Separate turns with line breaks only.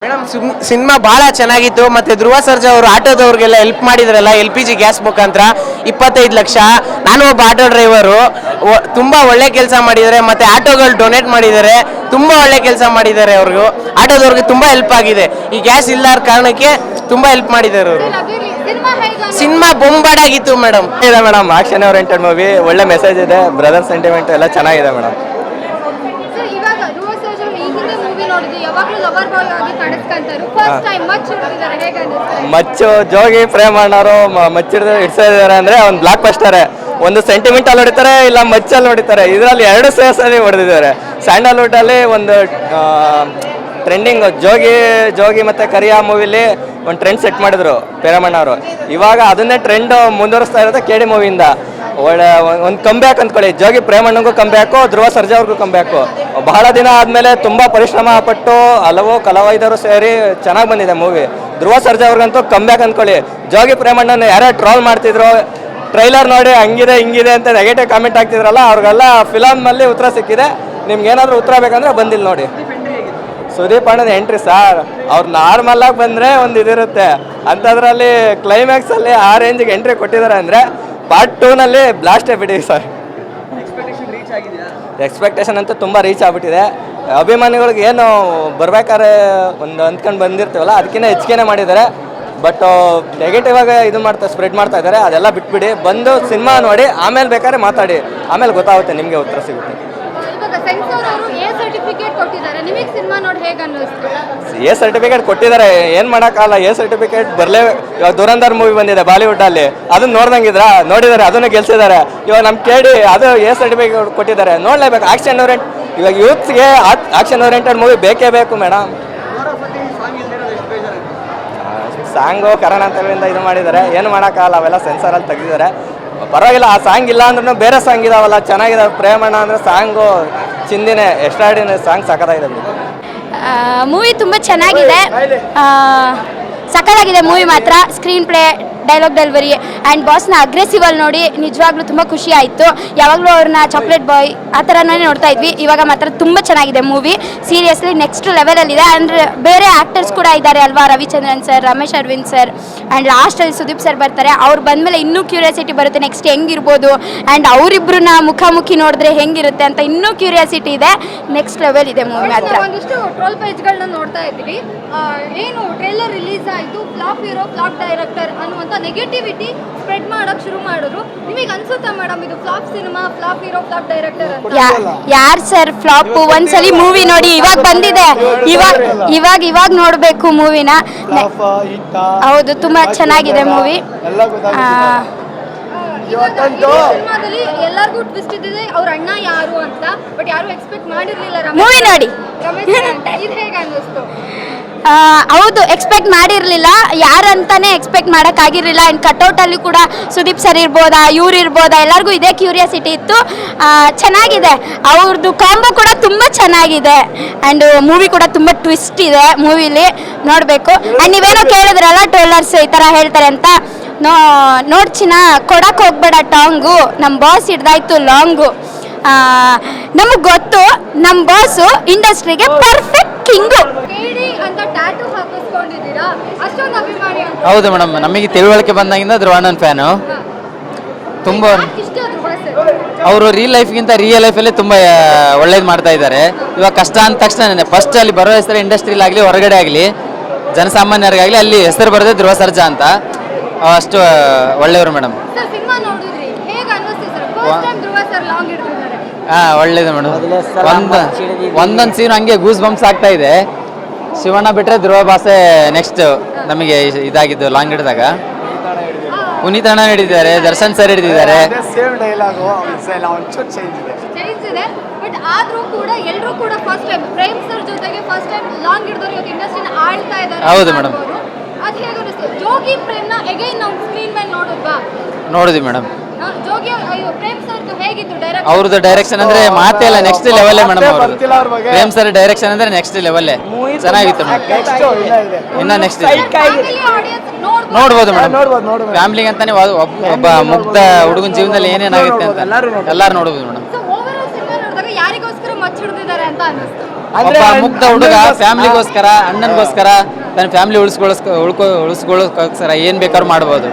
Madam cinema ಬಹಳ ಚೆನ್ನಾಗಿತ್ತು. ಮತ್ತೆ ಧ್ರುವ ಸರ್ಜಾ ಅವರು ಆಟೋದವ್ರಿಗೆಲ್ಲ ಹೆಲ್ಪ್ ಮಾಡಿದ್ರಲ್ಲ LPG ಗ್ಯಾಸ್ ಮುಖಾಂತರ 25 ಲಕ್ಷ. ನಾನು ಒಬ್ಬ ಆಟೋ ಡ್ರೈವರು, ತುಂಬಾ ಒಳ್ಳೆ ಕೆಲಸ ಮಾಡಿದ್ದಾರೆ. ಮತ್ತೆ ಆಟೋಗಳು ಡೊನೇಟ್ ಮಾಡಿದ್ದಾರೆ, ತುಂಬಾ ಒಳ್ಳೆ ಕೆಲಸ ಮಾಡಿದ್ದಾರೆ. ಅವ್ರಿಗೂ ಆಟೋದವ್ರಿಗೆ ತುಂಬಾ ಹೆಲ್ಪ್ ಆಗಿದೆ. ಈ ಗ್ಯಾಸ್ ಇಲ್ಲಾರ ಕಾರಣಕ್ಕೆ ತುಂಬಾ ಹೆಲ್ಪ್ ಮಾಡಿದ್ದಾರೆ ಅವರು. ಸಿನಿಮಾ ಬೊಂಬಾಡಾಗಿತ್ತು ಮೇಡಮ್.
ಇದೆ ಮೇಡಮ್, ಆಕ್ಷನ್ ಓರಿಯೆಂಟೆಡ್ ಮೂವಿ, ಒಳ್ಳೆ ಮೆಸೇಜ್ ಇದೆ, ಬ್ರದರ್ ಸೆಂಟಿಮೆಂಟ್ ಎಲ್ಲ ಚೆನ್ನಾಗಿದೆ ಮೇಡಮ್. ಮಚ್ಚು ಜೋಗಿ ಪ್ರೇಮ್ ಅಣ್ಣವರು ಮಚ್ಚಿಡ್ದು ಇಡ್ಸಿದ್ದಾರೆ ಅಂದ್ರೆ ಒಂದು ಬ್ಲಾಕ್ ಬಸ್ಟರ್. ಒಂದು ಸೆಂಟಿಮೆಂಟಲ್ಲಿ ಹೊಡಿತಾರೆ, ಇಲ್ಲ ಮಚ್ಚಲ್ಲಿ ಹೊಡಿತಾರೆ. ಇದರಲ್ಲಿ ಎರಡು ಸೇರ್ಸಲ್ಲಿ ಹೊಡೆದಿದ್ದಾರೆ. ಸ್ಯಾಂಡಲ್ವುಡ್ ಅಲ್ಲಿ ಒಂದು ಟ್ರೆಂಡಿಂಗ್ ಜೋಗಿ ಮತ್ತೆ ಕರಿಯಾ ಮೂವಿಲಿ ಒಂದು ಟ್ರೆಂಡ್ ಸೆಟ್ ಮಾಡಿದ್ರು ಪ್ರೇಮಣ್ಣ ಅವರು. ಇವಾಗ ಅದನ್ನೇ ಟ್ರೆಂಡ್ ಮುಂದುವರಿಸ್ತಾ ಇರೋದು KD ಮೂವಿಯಿಂದ. ಒಳ್ಳೆ ಒಂದು ಕಂಬ್ಯಾಕ್ ಅಂದ್ಕೊಳ್ಳಿ, ಜೋಗಿ ಪ್ರೇಮಣ್ಣಂಗೂ ಕಂಬ್ಯಾಕು, ಧ್ರುವ ಸರ್ಜಾ ಅವ್ರಿಗೂ ಕಂಬ್ಯಾಕು. ಬಹಳ ದಿನ ಆದಮೇಲೆ ತುಂಬ ಪರಿಶ್ರಮ ಪಟ್ಟು ಹಲವು ಕಲಾವಿದರು ಸೇರಿ ಚೆನ್ನಾಗಿ ಬಂದಿದೆ ಮೂವಿ. ಧ್ರುವ ಸರ್ಜಾ ಅವ್ರಿಗಂತೂ ಕಂಬ್ಯಾಕ್ ಅಂದ್ಕೊಳ್ಳಿ. ಜೋಗಿ ಪ್ರೇಮಣ್ಣನ ಯಾರ್ಯಾರು ಟ್ರೋಲ್ ಮಾಡ್ತಿದ್ರು, ಟ್ರೈಲರ್ ನೋಡಿ ಹಂಗಿದೆ ಹಿಂಗಿದೆ ಅಂತ ನೆಗೆಟಿವ್ ಕಾಮೆಂಟ್ ಆಗ್ತಿದ್ರಲ್ಲ, ಅವ್ರಿಗೆಲ್ಲ ಫಿಲಮ್ನಲ್ಲಿ ಉತ್ತರ ಸಿಕ್ಕಿದೆ. ನಿಮ್ಗೆ ಏನಾದರೂ ಉತ್ತರ ಬೇಕಂದ್ರೆ ಬಂದಿಲ್ಲ ನೋಡಿ. ಸುದೀಪ್ ಅಣ್ಣನ ಎಂಟ್ರಿ ಸರ್, ಅವ್ರು ನಾರ್ಮಲ್ ಆಗಿ ಬಂದರೆ ಒಂದು ಇದಿರುತ್ತೆ, ಅಂಥದ್ರಲ್ಲಿ ಕ್ಲೈಮ್ಯಾಕ್ಸಲ್ಲಿ ಆ ರೇಂಜಿಗೆ ಎಂಟ್ರಿ ಕೊಟ್ಟಿದ್ದಾರೆ ಅಂದರೆ ಪಾರ್ಟ್ 2ನಲ್ಲಿ ಬ್ಲಾಸ್ಟೇ ಬಿಡಿ ಸರ್. ಎಕ್ಸ್ಪೆಕ್ಟೇಷನ್ ಅಂತೂ ತುಂಬ ರೀಚ್ ಆಗಿಬಿಟ್ಟಿದೆ. ಅಭಿಮಾನಿಗಳಿಗೆ ಏನು ಬರ್ಬೇಕಾದ್ರೆ ಒಂದು ಅಂದ್ಕೊಂಡು ಬಂದಿರ್ತೀವಲ್ಲ, ಅದಕ್ಕಿಂತ ಹೆಚ್ಚಿಗೆ ಮಾಡಿದ್ದಾರೆ. ಬಟ್ ನೆಗೆಟಿವ್ ಆಗಿ ಸ್ಪ್ರೆಡ್ ಮಾಡ್ತಾ ಇದ್ದಾರೆ. ಅದೆಲ್ಲ ಬಿಟ್ಬಿಡಿ, ಬಂದು ಸಿನಿಮಾ ನೋಡಿ ಆಮೇಲೆ ಬೇಕಾದ್ರೆ ಮಾತಾಡಿ, ಆಮೇಲೆ ಗೊತ್ತಾಗುತ್ತೆ, ನಿಮಗೆ ಉತ್ತರ ಸಿಗುತ್ತೆ. ಎ ಸರ್ಟಿಫಿಕೇಟ್ ಕೊಟ್ಟಿದ್ದಾರೆ, ಏನು ಮಾಡೋಕ್ಕಲ್ಲ. ಎ ಸರ್ಟಿಫಿಕೇಟ್ ಬರಲೇ. ಇವಾಗ ಧುರಂಧರ್ ಮೂವಿ ಬಂದಿದೆ ಬಾಲಿವುಡ್ಡಲ್ಲಿ, ಅದನ್ನ ನೋಡಿದ್ದಾರೆ, ಅದನ್ನು ಗೆಲ್ಸಿದ್ದಾರೆ. ಇವಾಗ ನಮ್ಮ KD ಅದು ಎ ಸರ್ಟಿಫಿಕೇಟ್ ಕೊಟ್ಟಿದ್ದಾರೆ, ನೋಡಲೇಬೇಕು. ಆಕ್ಷನ್ ಓರಿಯೆಂಟ್, ಇವಾಗ ಯೂತ್ಸ್ಗೆ ಆಕ್ಷನ್ ಓರಿಯೆಂಟೆಡ್ ಮೂವಿ ಬೇಕೇ ಬೇಕು ಮೇಡಮ್. ಸಾಂಗು ಕನ್ನಡ ಅಂತಲಿಂದ ಇದು ಮಾಡಿದ್ದಾರೆ, ಏನು ಮಾಡೋಕ್ಕಲ್ಲ, ಅವೆಲ್ಲ ಸೆನ್ಸರಲ್ಲಿ ತೆಗೆದಿದ್ದಾರೆ. ಪರವಾಗಿಲ್ಲ, ಆ ಸಾಂಗ್ ಇಲ್ಲ ಅಂದ್ರೂ ಬೇರೆ ಸಾಂಗ್ ಇದಾವಲ್ಲ ಚೆನ್ನಾಗಿದಾವೆ. ಪ್ರೇಮಣ್ಣ ಅಂದರೆ ಸಾಂಗು ಚಿಂದಿನೇ ಎಕ್ಸ್ಟ್ರಾಡಿನರಿ ಸಾಂಗ್ ಸಖತ್ತಾಗಿದೆ.
ಮೂವಿ ತುಂಬ ಚೆನ್ನಾಗಿದೆ, ಸಖತ್ತಾಗಿದೆ ಮೂವಿ ಮಾತ್ರ. Screenplay, dialogue delivery and ಬಾಸ್ನ ಅಗ್ರೆಸಿವಲ್ಲಿ ನೋಡಿ ನಿಜವಾಗ್ಲೂ ತುಂಬ ಖುಷಿ ಆಯಿತು. ಯಾವಾಗಲೂ ಅವ್ರನ್ನ ಚಾಕ್ಲೇಟ್ ಬಾಯ್ ಆ ಥರನೇ ನೋಡ್ತಾ ಇದ್ವಿ, ಇವಾಗ ಮಾತ್ರ ತುಂಬ ಚೆನ್ನಾಗಿದೆ ಮೂವಿ. Seriously next ಲೆವೆಲಲ್ಲಿದೆ. ಅಂದರೆ ಬೇರೆ ಆ್ಯಕ್ಟರ್ಸ್ ಕೂಡ ಇದ್ದಾರೆ ಅಲ್ವಾ, Ravichandran sir, Ramesh Aravind sir and ಲಾಸ್ಟಲ್ಲಿ ಸುದೀಪ್ ಸರ್ ಬರ್ತಾರೆ. ಅವ್ರು ಬಂದಮೇಲೆ ಇನ್ನೂ ಕ್ಯೂರಿಯಾಸಿಟಿ ಬರುತ್ತೆ, ನೆಕ್ಸ್ಟ್ ಹೆಂಗಿರ್ಬೋದು ಆ್ಯಂಡ್ ಅವರಿಬ್ಬರನ್ನ ಮುಖಾಮುಖಿ ನೋಡಿದ್ರೆ ಹೆಂಗಿರುತ್ತೆ ಅಂತ ಇನ್ನೂ ಕ್ಯೂರಿಯಾಸಿಟಿ ಇದೆ. ನೆಕ್ಸ್ಟ್ ಲೆವೆಲ್ ಇದೆ ಮೂವಿ ಮಾತ್ರ.
ಒಂದಿಷ್ಟು ಟ್ರೋಲ್ ಪೇಜ್ಗಳನ್ನ ನೋಡ್ತಾ ಇದ್ದೀವಿ. ಏನು ಟ್ರೇಲರ್ ರಿಲೀಸ್ ಆಯಿತು, ಫ್ಲಾಪ್ ಹೀರೋ ಫ್ಲಾಪ್ ಡೈರೆಕ್ಟರ್ ಅನ್ನುವಂಥ ನೆಗೆಟಿವಿಟಿ ಸ್ಪ್ರೆಡ್ ಮಾಡೋಕೆ ಶುರು ಮಾಡಿದ್ರು. ನಿಮಗೆ ಅನ್ಸುತ್ತಾ ಮೇಡಮ್ ಇದು flop cinema, flop hero flop director ಅಂತ?
ಯಾರು ಸರ್ ಫ್ಲಾಪ್? ಒಂದ್ಸಲಿ ಮೂವಿ ನೋಡಿ, ಇವಾಗ ಬಂದಿದೆ, ಇವಾಗ ನೋಡಬೇಕು ಮೂವಿನ. ಹೌದು, ತುಂಬಾ ಚೆನ್ನಾಗಿದೆ ಮೂವಿ.
ಸಿನಿಮಾದಲ್ಲಿ ಎಲ್ಲರಿಗೂ ಟ್ವಿಸ್ಟ್ ಇದೆ, ಅವ್ರ ಅಣ್ಣ ಯಾರು ಅಂತ, ಬಟ್ ಯಾರು ಎಕ್ಸ್ಪೆಕ್ಟ್ ಮಾಡಿರ್ಲಿಲ್ಲ.
ಮೂವಿ ನೋಡಿ
ಇದು ಹೇಗೆ ಅನ್ನಿಸ್ತು?
ಹೌದು, ಎಕ್ಸ್ಪೆಕ್ಟ್ ಮಾಡಿರಲಿಲ್ಲ, ಯಾರಂತಾನೆ ಎಕ್ಸ್ಪೆಕ್ಟ್ ಮಾಡೋಕ್ಕಾಗಿರಲಿಲ್ಲ. ಆ್ಯಂಡ್ ಕಟೌಟಲ್ಲಿ ಕೂಡ ಸುದೀಪ್ ಸರ್ ಇರ್ಬೋದಾ, ಇವ್ರು ಇರ್ಬೋದಾ, ಎಲ್ಲರಿಗೂ ಇದೇ ಕ್ಯೂರಿಯಾಸಿಟಿ ಇತ್ತು. ಚೆನ್ನಾಗಿದೆ, ಅವ್ರದ್ದು ಕಾಂಬೋ ಕೂಡ ತುಂಬ ಚೆನ್ನಾಗಿದೆ. ಆ್ಯಂಡ್ ಮೂವಿ ಕೂಡ ತುಂಬ ಟ್ವಿಸ್ಟ್ ಇದೆ ಮೂವಿಲಿ, ನೋಡಬೇಕು. ಆ್ಯಂಡ್ ನೀವೇನೋ ಕೇಳಿದ್ರಲ್ಲ ಟ್ರೋಲರ್ಸ್ ಈ ಥರ ಹೇಳ್ತಾರೆ ಅಂತ, ನೋಡ್ಚಿನ ಕೊಡಕ್ಕೆ ಹೋಗ್ಬೇಡ ಟಾಂಗು, ನಮ್ಮ ಬಾಸ್ ಹಿಡ್ದಾಯ್ತು ಲಾಂಗು. ನಮಗೆ ಗೊತ್ತು, ನಮ್ಮ ಬಾಸು ಇಂಡಸ್ಟ್ರಿಗೆ ಪರ್ಫೆಕ್ಟ್ ಕಿಂಗು.
ಹೌದು ಮೇಡಮ್, ನಮಗೆ ತಿಳುವಳಿಕೆ ಬಂದಾಗಿಂದ ಧ್ರುವಣ್ಣನ ಫ್ಯಾನು. ತುಂಬ ಅವರು ರಿಯಲ್ ಲೈಫ್ಗಿಂತ ರಿಯಲ್ ಲೈಫಲ್ಲಿ ತುಂಬ ಒಳ್ಳೇದು ಮಾಡ್ತಾ ಇದ್ದಾರೆ. ಇವಾಗ ಕಷ್ಟ ಅಂದ ತಕ್ಷಣ ಫಸ್ಟ್ ಅಲ್ಲಿ ಬರೋ ಹೆಸರು ಇಂಡಸ್ಟ್ರಿಲಿ ಆಗಲಿ ಹೊರಗಡೆ ಆಗಲಿ ಜನಸಾಮಾನ್ಯರಿಗಾಗಲಿ ಅಲ್ಲಿ ಹೆಸರು ಬರೋದೇ ಧ್ರುವ ಸರ್ಜಾ ಅಂತ. ಅಷ್ಟು ಒಳ್ಳೆಯವರು ಮೇಡಮ್. ಹಾಂ, ಒಳ್ಳೇದು ಮೇಡಮ್. ಒಂದೊಂದು ಸೀನ್ ಹಂಗೆ ಗೂಸ್ ಬಂಪ್ಸ್ ಆಗ್ತಾ ಇದೆ. ಶಿವಣ್ಣ ಬಿಟ್ಟರೆ ಧ್ರುವ ಬಾಸೆ ನೆಕ್ಸ್ಟ್ ನಮಗೆ ಇದಾಗಿದ್ದು ಲಾಂಗ್ ಹಿಡಿದಾಗ. ಪುನೀತ್ ಅಣ್ಣ ಹಿಡಿದಿದ್ದಾರೆ, ದರ್ಶನ್ ಸರ್ ಹಿಡಿದಿದ್ದಾರೆ. ಹೌದು ಮೇಡಮ್, ನೋಡಿದ್ವಿ ಮೇಡಮ್. ಅವ್ರದ್ದು ಡೈರೆಕ್ಷನ್ ಅಂದ್ರೆ ಮಾತೇ ಇಲ್ಲ, next level madam. Prem sir direction ಅಂದ್ರೆ ನೆಕ್ಸ್ಟ್ ಲೆವೆಲ್, ಚೆನ್ನಾಗಿತ್ತು ಮೇಡಮ್. ಇನ್ನ ನೆಕ್ಸ್ಟ್ ನೋಡ್ಬೋದು ಮೇಡಮ್, ಫ್ಯಾಮಿಲಿಗೆ ಅಂತಾನೆ ಒಬ್ಬ ಮುಗ್ಧ ಹುಡುಗನ ಜೀವನದಲ್ಲಿ ಏನೇನಾಗುತ್ತೆ ಅಂತ ಎಲ್ಲರೂ ನೋಡ್ಬೋದು ಮೇಡಮ್. ಒಬ್ಬ ಮುಗ್ಧ ಹುಡುಗ ಫ್ಯಾಮಿಲಿಗೋಸ್ಕರ ಅಣ್ಣನಿಗೋಸ್ಕರ ತನ್ನ ಫ್ಯಾಮಿಲಿ ಉಳಿಸ್ಕೊಳ್ಳೋಸ್ಕರ ಏನ್ ಬೇಕಾದ್ರೂ ಮಾಡ್ಬೋದು.